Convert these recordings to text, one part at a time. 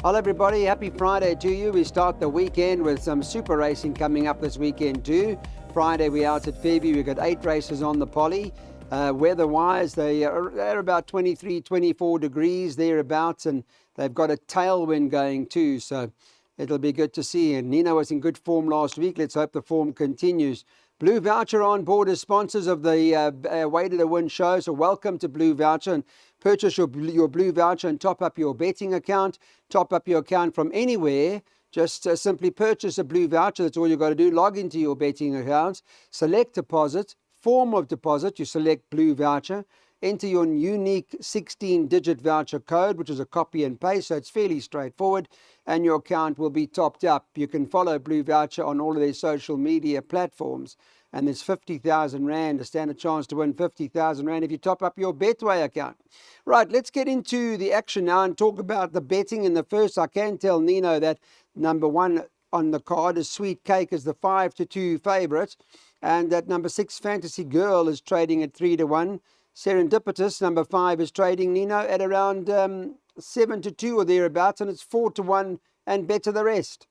Hello everybody, happy Friday to you. We start the weekend with some super racing coming up this weekend too. Friday we're out at Fairview, we've got 8 races on the Poly. Weather-wise, they're about 23, 24 degrees thereabouts, and they've got a tailwind going too, so it'll be good to see. And Nino was in good form last week. Let's hope the form continues. Blue Voucher on board as sponsors of the Weighted to Win show. So welcome to Blue Voucher, and purchase your Blue Voucher and top up your betting account. Top up your account from anywhere. Just simply purchase a Blue Voucher. That's all you've got to do. Log into your betting account. Select deposit. Form of deposit. You select Blue Voucher. Enter your unique 16-digit voucher code, which is a copy and paste, so it's fairly straightforward, and your account will be topped up. You can follow Blue Voucher on all of their social media platforms, and there's 50,000 Rand, a standard chance to win 50,000 Rand if you top up your Betway account. Right, let's get into the action now and talk about the betting in the first. I can tell Nino that number 1 on the card is Sweet Cake as the 5-2 favourite, and that number 6 Fantasy Girl is trading at 3-1. Serendipitous, number 5, is trading, Nino, at around 7-2 or thereabouts, and it's 4-1 and better the rest.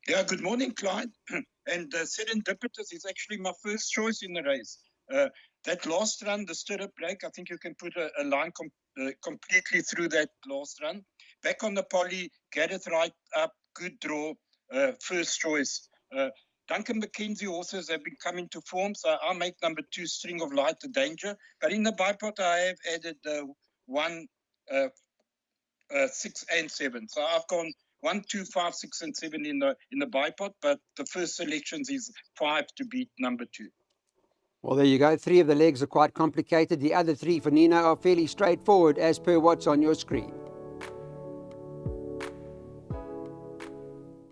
Yeah, good morning, Clyde. And Serendipitous is actually my first choice in the race. That last run, the stirrup break, I think you can put a line completely through that last run. Back on the Poly, get it right up, good draw, first choice. Duncan McKenzie horses have been coming to form, so I'll make number 2, String of Light, the danger. But in the bipod, I have added 1, 6, and 7. So I've gone 1, 2, 5, 6, and 7 in the bipod, but the first selections is 5 to beat number 2. Well, there you go. 3 of the legs are quite complicated. The other 3 for Nino are fairly straightforward as per what's on your screen.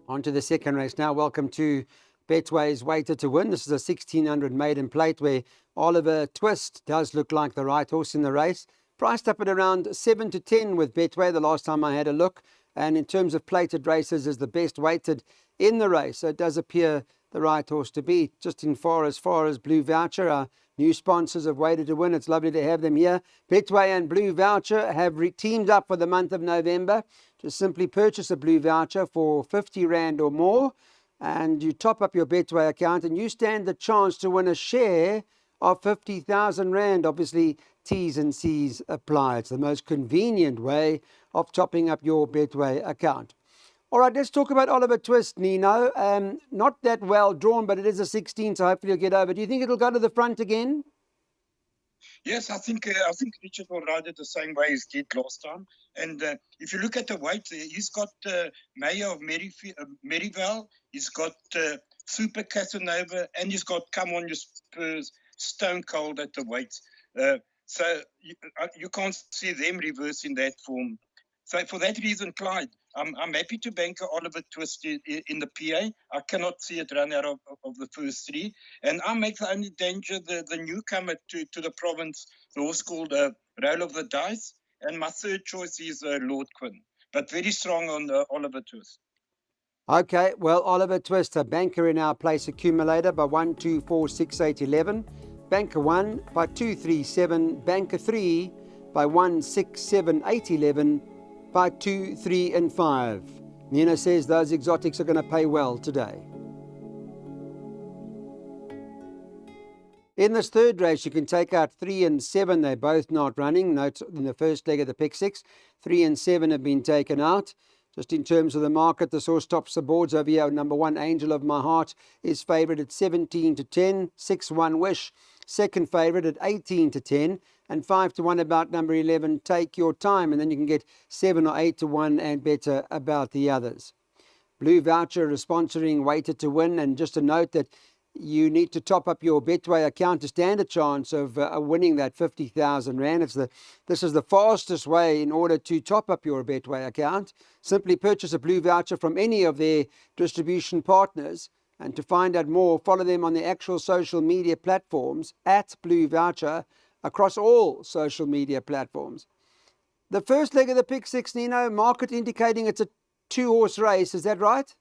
On to the second race now. Welcome to Betway's Weighted to Win. This is a 1600 maiden plate where Oliver Twist does look like the right horse in the race. Priced up at around 7-10 with Betway the last time I had a look. And in terms of plated races, is the best weighted in the race. So it does appear the right horse to beat. Just as far as Blue Voucher, our new sponsors of Weighted to Win. It's lovely to have them here. Betway and Blue Voucher have teamed up for the month of November. Just simply purchase a Blue Voucher for 50 Rand or more, and you top up your Betway account, and you stand the chance to win a share of 50,000 Rand. Obviously, T's and C's apply. It's the most convenient way of topping up your Betway account. All right, let's talk about Oliver Twist, Nino. Not that well drawn, but it is a 16, so hopefully you'll get over. Do you think it'll go to the front again? Yes, I think Richard will ride it the same way as did last time. And if you look at the weight, he's got Mayor of Merivale, he's got Super Casanova, and he's got Come On Your Spurs, Stone Cold at the weights. So you can't see them reversing that form. So for that reason, Clyde, I'm happy to bank Oliver Twist in the PA. I cannot see it run out of the first 3. And I make the only danger the newcomer to the province, the horse called Roll of the Dice. And my third choice is Lord Quinn. But very strong on Oliver Twist. Okay, well, Oliver Twist, a banker in our place accumulator by 1, 2, 4, 6, 8, 11. Banker 1 by 2, 3, 7. Banker 3 by 1, 6, 7, 8, 11. By 2, 3, and 5. Nina says those exotics are going to pay well today. In this third race, you can take out 3 and 7. They're both not running. Note in the first leg of the pick 6, 3 and 7 have been taken out. Just in terms of the market, the source tops the boards over here. Number 1, Angel of My Heart, is favourite at 17-10. 6-1 Wish, second favourite at 18-10. And 5-1 about number 11, Take Your Time. And then you can get 7 or 8-1 and better about the others. Blue Voucher is sponsoring Weighted to Win. And just a note that you need to top up your Betway account to stand a chance of winning that 50,000 Rand. This is the fastest way in order to top up your Betway account. Simply purchase a Blue Voucher from any of their distribution partners. And to find out more, follow them on the actual social media platforms at Blue Voucher across all social media platforms. The first leg of the pick 6, Nino, market indicating it's a 2-horse race. Is that right?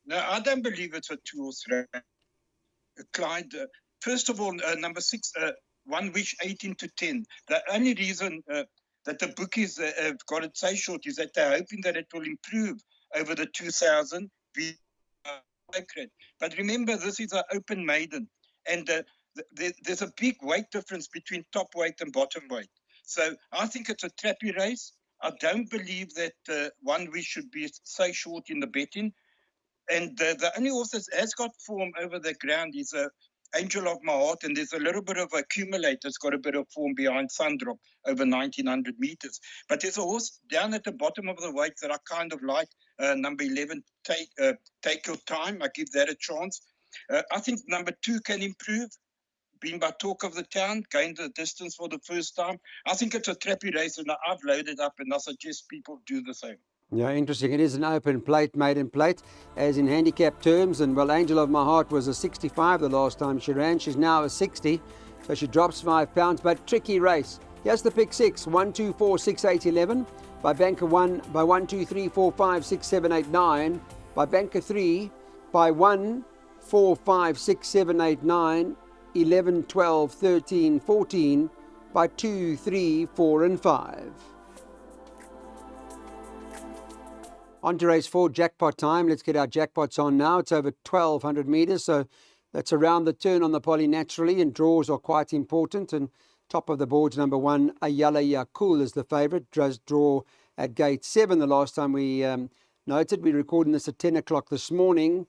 No, I don't believe it's a 2-horse race. Clyde, first of all, number 6, 1 Wish, 18-10. The only reason that the bookies have got it so short is that they're hoping that it will improve over the 2000. But remember, this is an open maiden, and there's a big weight difference between top weight and bottom weight. So I think it's a trappy race. I don't believe that one we should be so short in the betting. And the only horse that has got form over the ground is Angel of My Heart, and there's a little bit of accumulate that's got a bit of form behind Sundrop over 1900 meters. But there's a horse down at the bottom of the weight that I kind of like, number 11, Take Your Time. I give that a chance. I think number 2 can improve, being by talk of the town, gained the distance for the first time. I think it's a trappy race, and I've loaded up, and I suggest people do the same. Yeah, interesting. It is an open plate, maiden plate, as in handicap terms. And well, Angel of My Heart was a 65 the last time she ran. She's now a 60, so she drops 5 pounds. But tricky race. Here's the pick 6: 1, 2, 4, 6, 8, 11. By banker 1, by 1, 2, 3, 4, 5, 6, 7, 8, 9. By banker 3, by 1, 4, 5, 6, 7, 8, 9, 11, 12, 13, 14. By 2, 3, 4, and 5. On to race 4, jackpot time. Let's get our jackpots on now. It's over 1,200 metres, so that's around the turn on the poly naturally, and draws are quite important. And top of the board's number 1, Ayala Yakul is the favourite. Does draw at gate 7 the last time we noted. We're recording this at 10 o'clock this morning.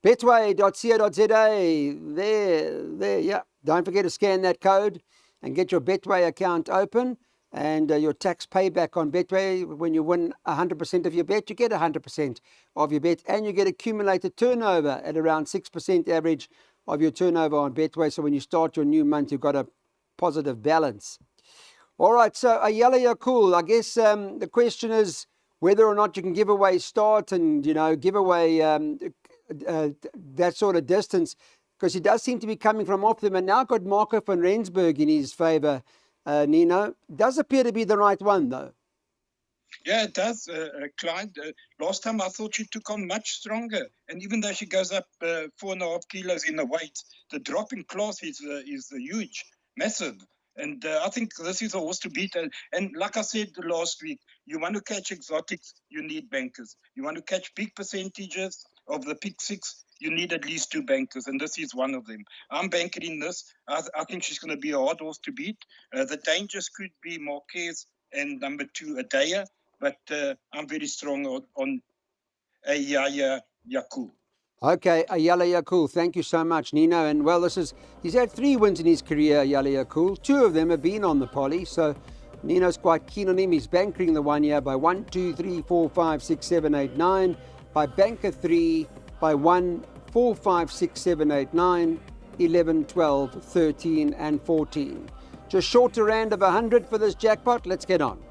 Betway.co.za. There, yeah. Don't forget to scan that code and get your Betway account open. And your tax payback on Betway, when you win 100% of your bet, you get 100% of your bet, and you get accumulated turnover at around 6% average of your turnover on Betway. So when you start your new month, you've got a positive balance. All right, so Ayala Yakul, I guess the question is whether or not you can give away start and, give away that sort of distance, because he does seem to be coming from off them, and now got Marco van Rensburg in his favour. Nino, does appear to be the right one, though. Yeah, it does, Clyde. Last time I thought she took on much stronger. And even though she goes up 4.5 kilos in the weight, the drop in class is huge, massive. And I think this is a horse to beat. And like I said last week, you want to catch exotics, you need bankers. You want to catch big percentages of the pick 6, you need at least 2 bankers, and this is one of them. I'm banking this. I think she's going to be a hard horse to beat. The dangers could be Marquez and number 2, Adaya, but I'm very strong on Ayala Yakul. Okay, Ayala Yakul, thank you so much, Nino. And well, he's had 3 wins in his career, Ayala Yakul. 2 of them have been on the poly, so Nino's quite keen on him. He's bankering the 1 year by 1, 2, 3, 4, 5, 6, 7, 8, 9. By banker 3, by 1, 4, 5, 6, 7, 8, 9, 11, 12, 13, and 14. Just short a rand of 100 for this jackpot. Let's get on.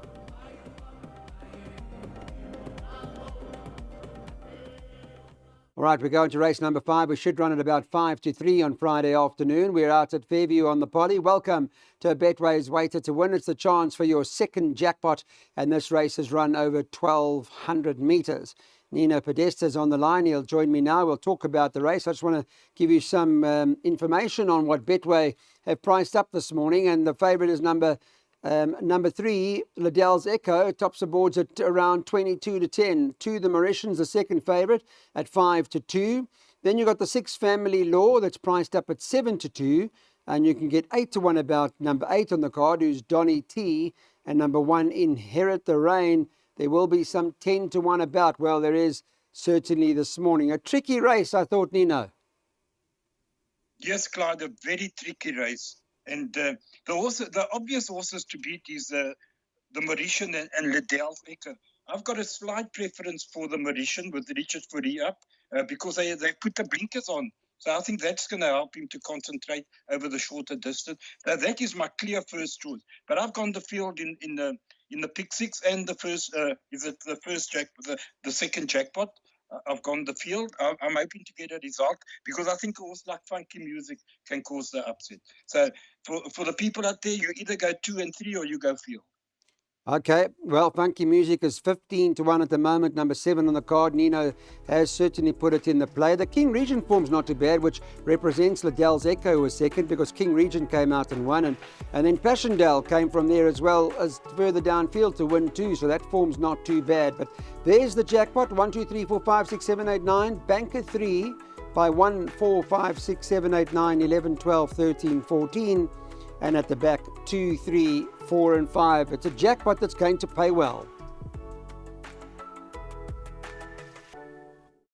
All right, we're going to race number 5. We should run at about 5 to 3 on Friday afternoon. We're out at Fairview on the poly. Welcome to Betway's Waiter to Win. It's the chance for your second jackpot, and this race has run over 1,200 metres. Nino Podesta's on the line. He'll join me now. We'll talk about the race. I just want to give you some information on what Betway have priced up this morning. And the favourite is number 3, Liddell's Echo. It tops the boards at around 22 to 10. 2, the Mauritians, the second favourite, at 5 to 2. Then you've got the 6, Family Law, that's priced up at 7 to 2. And you can get 8 to 1 about number 8 on the card, who's Donny T. And number 1, Inherit the Rain. There will be some 10 to 1 about. Well, there is certainly this morning. A tricky race, I thought, Nino. Yes, Clyde, a very tricky race. And the obvious horses to beat is the Mauritian and Liddell's Echo. I've got a slight preference for the Mauritian with Richard Fourie up because they put the blinkers on. So I think that's going to help him to concentrate over the shorter distance. That is my clear first choice. But I've gone the field in the pick 6 and the first the second jackpot. I've gone the field. I'm hoping to get a result because I think a horse like Funky Music can cause the upset. So for the people out there, you either go 2 and 3 or you go field. Okay, well, Funky Music is 15 to 1 at the moment, number 7 on the card. Nino has certainly put it in the play. The King Regent form's not too bad, which represents Liddell's Echo, who was second, because King Regent came out and won. And then Passchendaele came from there as well as further downfield to win too, so that form's not too bad. But there's the jackpot 1, 2, 3, 4, 5, 6, 7, 8, 9. Banker 3 by 1, 4, 5, 6, 7, 8, 9, 11, 12, 13, 14. And at the back, 2, 3, 4, and 5. It's a jackpot that's going to pay well.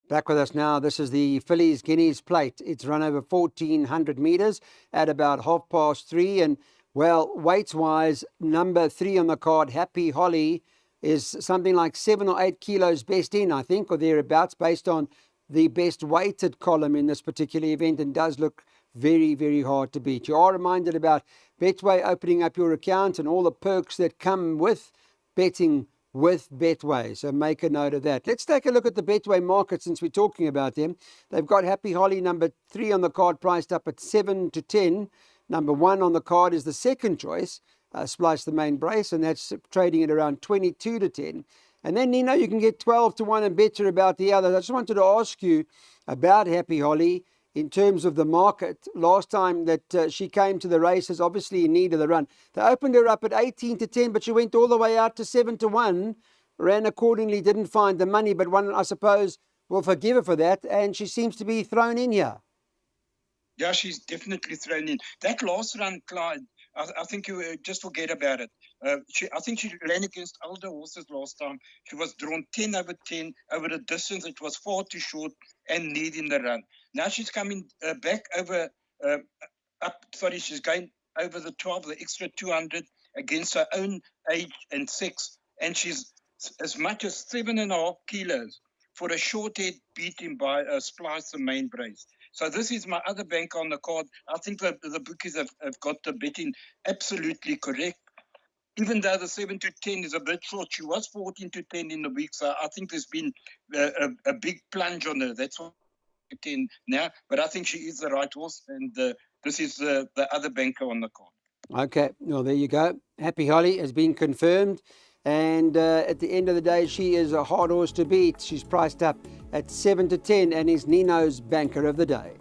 Back with us now, this is the Phillies Guineas Plate. It's run over 1,400 metres at about 3:30. And, well, weights-wise, number 3 on the card, Happy Holly, is something like 7 or 8 kilos best in, I think, or thereabouts, based on the best weighted column in this particular event, and does look very, very hard to beat. You are reminded about Betway opening up your account and all the perks that come with betting with Betway. So make a note of that. Let's take a look at the Betway market since we're talking about them. They've got Happy Holly, number 3 on the card, priced up at 7 to 10. Number 1 on the card is the second choice, Splice the Main Brace, and that's trading at around 22 to 10. And then, Nino, you can get 12 to 1 and better about the others. I just wanted to ask you about Happy Holly in terms of the market. Last time that she came to the races, obviously in need of the run. They opened her up at 18 to 10, but she went all the way out to 7 to 1, ran accordingly, didn't find the money, but one, I suppose, will forgive her for that, and she seems to be thrown in here. Yeah, she's definitely thrown in. That last run, Clyde, I think you just forget about it. I think she ran against older horses last time. She was drawn 10 over 10 over the distance. It was far too short and needing the run. Now she's coming back over, she's going over the 12, the extra 200 against her own age and sex. And she's as much as 7.5 kilos for a short head beating by Splice the Main Brace. So this is my other bank on the card. I think that the bookies have got the betting absolutely correct. Even though the 7 to 10 is a bit short, she was 14 to 10 in the week. So I think there's been a big plunge on her. That's what 10 now. But I think she is the right horse. And this is the other banker on the card. Okay, well, there you go. Happy Holly has been confirmed. And at the end of the day, she is a hard horse to beat. She's priced up at 7 to 10 and is Nino's banker of the day.